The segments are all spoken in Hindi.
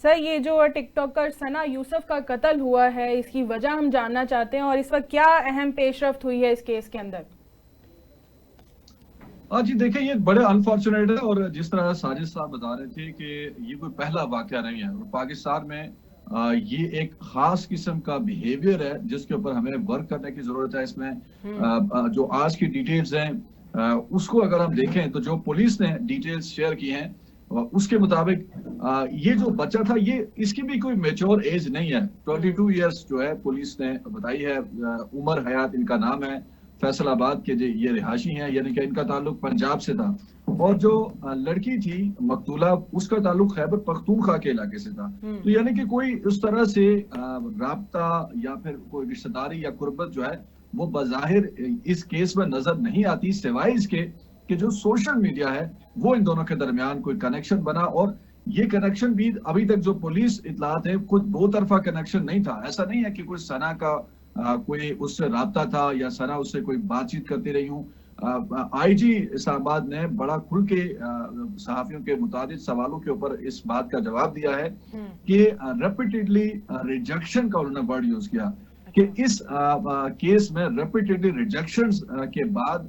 सर, ये जो टिकटॉकर सना यूसुफ का कत्ल हुआ है, इसकी वजह हम जानना चाहते हैं और इस वक्त क्या अहम पेशरफ्त हुई है इस केस के अंदर। हाँ जी, देखिए ये बड़े अनफॉर्चुनेट है। और जिस तरह साजिद साहब बता रहे थे कि ये कोई पहला वाकया नहीं है, और पाकिस्तान में ये एक खास किस्म का बिहेवियर है जिसके ऊपर हमें वर्क करने की जरूरत है। इसमें जो आज की डिटेल्स हैं उसको अगर हम देखें तो जो पुलिस ने डिटेल्स शेयर की हैं उसके मुताबिक ये जो बच्चा था, ये इसकी भी कोई मेच्योर एज नहीं है। 22 इयर्स जो है पुलिस ने बताई है। उमर हयात इनका नाम है, फैसलाबाद के जो ये रिहायशी हैं, यानी कि इनका ताल्लुक पंजाब से था। और जो लड़की थी मकतूला, उसका ताल्लुक खैबर पख्तूनख्वा के इलाके से था। तो यानी कि कोई उस तरह से राब्ता या फिर कोई रिश्तेदारी या कुर्बत जो है वो बजाहिर इस केस में नजर नहीं आती, सिवाय इसके कि जो सोशल मीडिया है वो इन दोनों के दरमियान कोई कनेक्शन बना। और ये कनेक्शन भी अभी तक जो पुलिस इतलात है, कुछ दो तरफा कनेक्शन नहीं था। ऐसा नहीं है कि कोई सना का कोई उससे राब्ता था या सना उससे कोई बातचीत करती रही हूँ। आईजी इस्लामाबाद ने बड़ा खुल के सहाफियों के मुताबिक सवालों के ऊपर इस बात का जवाब दिया है कि रेपिटेडली रिजेक्शन का उन्होंने वर्ड यूज किया कि इस केस में रेपिटेडली रिजेक्शन के बाद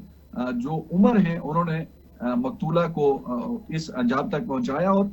जो उमर है उन्होंने मकतूला को इस अंजाम तक पहुंचाया। और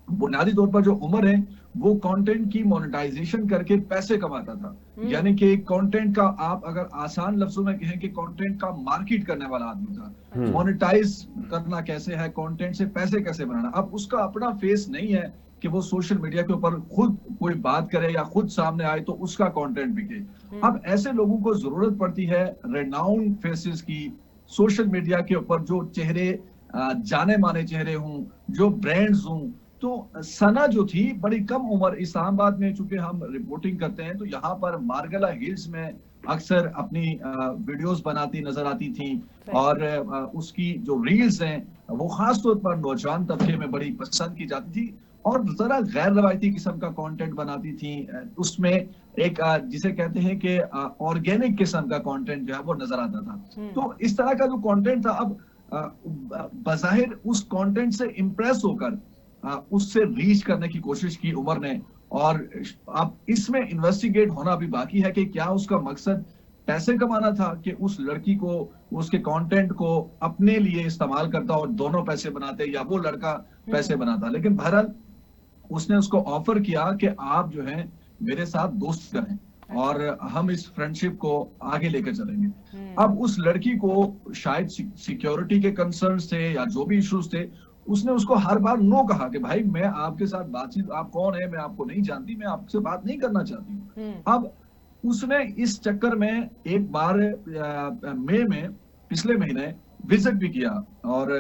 बुनियादी तौर पर जो उमर है वो कंटेंट की मोनेटाइजेशन करके पैसे कमाता था। यानी कि कंटेंट का, आप अगर आसान लफ्जों में कहें कि कंटेंट का मार्केट करने वाला आदमी था। मोनेटाइज करना कैसे है, कंटेंट से पैसे कैसे बनाना। अब उसका अपना फेस नहीं है कि वो सोशल मीडिया के ऊपर खुद कोई बात करे या खुद सामने आए तो उसका कंटेंट बिके। अब ऐसे लोगों को जरूरत पड़ती है रेनाउंड फेसेस की, सोशल मीडिया के ऊपर जो चेहरे जाने माने चेहरे हों, जो ब्रांड्स हों। तो सना जो थी बड़ी कम उम्र इस्लामाबाद में, चूंकि हम रिपोर्टिंग करते हैं तो यहाँ पर मार्गला हिल्स में अक्सर अपनी वीडियोस बनाती नजर आती थी। और उसकी जो रील्स हैं वो खास तौर पर नौजवान तबके में बड़ी पसंद की जाती थी और जरा गैर रवायती किस्म का कंटेंट बनाती थी। उसमें एक जिसे कहते हैं कि ऑर्गेनिक किस्म का कंटेंट जो है वो नजर आता था। तो इस तरह का जो कंटेंट था, अब बज़ाहिर उस कंटेंट से इंप्रेस होकर उससे रीच करने की कोशिश की उमर ने। और अब इसमें इन्वेस्टिगेट होना भी बाकी है कि क्या उसका मकसद पैसे कमाना था कि उस लड़की को, उसके कंटेंट को अपने लिए इस्तेमाल करता और दोनों पैसे बनाते, या वो लड़का पैसे बनाता। लेकिन बहरहाल उसने उसको ऑफर किया कि आप जो है मेरे साथ दोस्त करें और हम इस फ्रेंडशिप को आगे लेकर चलेंगे। अब उस लड़की को शायद सिक्योरिटी के कंसर्न थे या जो भी इश्यूज थे, उसने उसको हर बार नो कहा कि भाई मैं आपके साथ बातचीत, आप कौन है, मैं आपको नहीं जानती, मैं आपसे बात नहीं करना चाहती हूँ। अब उसने इस चक्कर में एक बार मई में पिछले महीने विजिट भी किया। और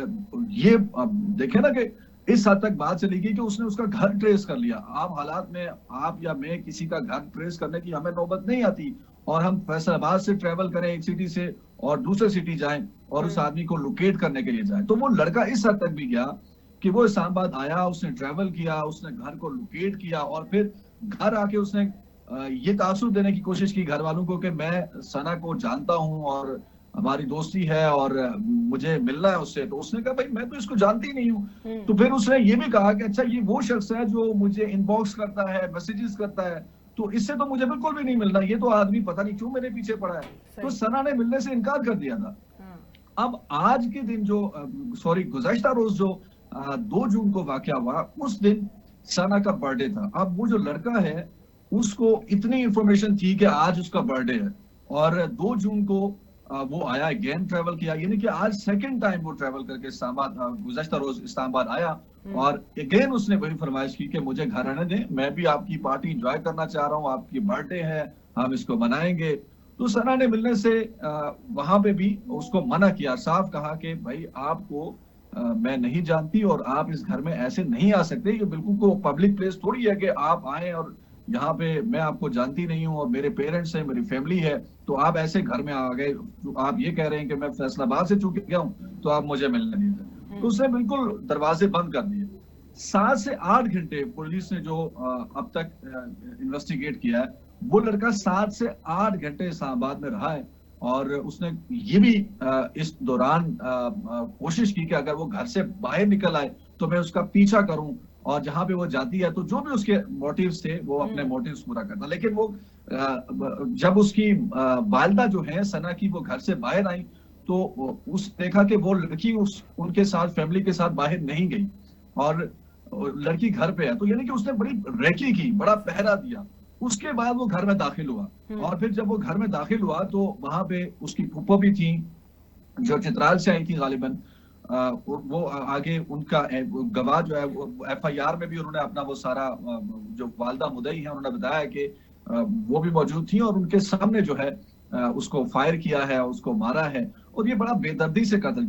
ये देखे ना कि इस हद तक बात चली गई कि उसने उसका घर ट्रेस कर लिया। आप हालात में आप या मैं किसी का घर ट्रेस करने की हमें नौबत नहीं आती, और हम फैसलाबाद से ट्रेवल करें एक सिटी से और दूसरे सिटी जाएं और उस आदमी को लोकेट करने के लिए जाएं। तो वो लड़का इस हद तक भी गया कि वो इस्लामाबाद आया, उसने ट्रेवल किया, उसने घर को लोकेट किया और फिर घर आके उसने ये तासुर देने की कोशिश की घर वालों को कि मैं सना को जानता हूं और हमारी दोस्ती है और मुझे मिलना है उससे। तो उसने कहा भाई मैं तो इसको जानती नहीं हूँ। तो फिर उसने ये भी कहा कि अच्छा ये वो शख्स है जो मुझे इनबॉक्स करता है, मैसेजेस करता है, तो इससे तो मुझे बिल्कुल भी नहीं मिलना, ये तो आदमी पता नहीं क्यों मेरे पीछे पड़ा है। तो सना ने मिलने से इनकार कर दिया था। अब आज के दिन जो गुज़श्ता रोज जो 2 जून को वाकया हुआ, उस दिन सना का बर्थडे था। अब वो जो लड़का है उसको इतनी इंफॉर्मेशन थी कि आज उसका बर्थडे है और 2 जून को वो आया, अगेन ट्रेवल किया, यानी कि आज सेकंड टाइम वो ट्रेवल करके इस्लामाबाद, गुज़श्ता रोज इस्लामाबाद आया और अगेन उसने वही फरमाइश की कि मुझे घर आने दें, मैं भी आपकी पार्टी एंजॉय करना चाह रहा हूँ, आपकी बर्थडे है, हम इसको मनाएंगे। तो सना ने मिलने से वहां पे भी उसको मना किया, साफ कहा कि भाई आपको मैं नहीं जानती और आप इस घर में ऐसे नहीं आ सकते, ये बिल्कुल को पब्लिक प्लेस थोड़ी है कि आप आए और यहाँ पे मैं आपको जानती नहीं हूँ और मेरे पेरेंट्स हैं, मेरी फैमिली है, तो आप ऐसे घर में आ गए, तो आप ये कह रहे हैं कि मैं फैसलाबाद से चूक गया हूँ तो आप मुझे मिलने नहीं दे। तो उसने बिल्कुल दरवाजे बंद कर दिए। 7 से 8 घंटे पुलिस ने जो अब तक इन्वेस्टिगेट किया है, वो लड़का 7 से 8 घंटे इस्लामाबाद में रहा है और उसने ये भी इस दौरान कोशिश की कि अगर वो घर से बाहर निकल आए तो मैं उसका पीछा करूं और जहां पे वो जाती है तो जो भी उसके मोटिव्स थे वो अपने मोटिव्स पूरा करता, लेकिन वो जब उसकी वालिदा जो है सना की, वो घर से बाहर आई तो उस देखा कि वो लड़की उस उनके साथ, फैमिली के साथ बाहर नहीं गई और लड़की घर पे है, तो यानी कि उसने बड़ी रेकी की, बड़ा पहरा दिया। उसके बाद वो घर में दाखिल हुआ और फिर जब वो घर में दाखिल हुआ तो वहां पे उसकी फूफो भी थी जो चित्राल से आई थी गालिबन। वो आगे उनका गवाह जो है वो एफआईआर में भी उन्होंने अपना वो सारा जो वालदा मुदई है उन्होंने बताया कि वो भी मौजूद थी और उनके सामने जो है उसको फायर किया है, उसको मारा है और ये बड़ा बेदर्दी से कत्ल किया।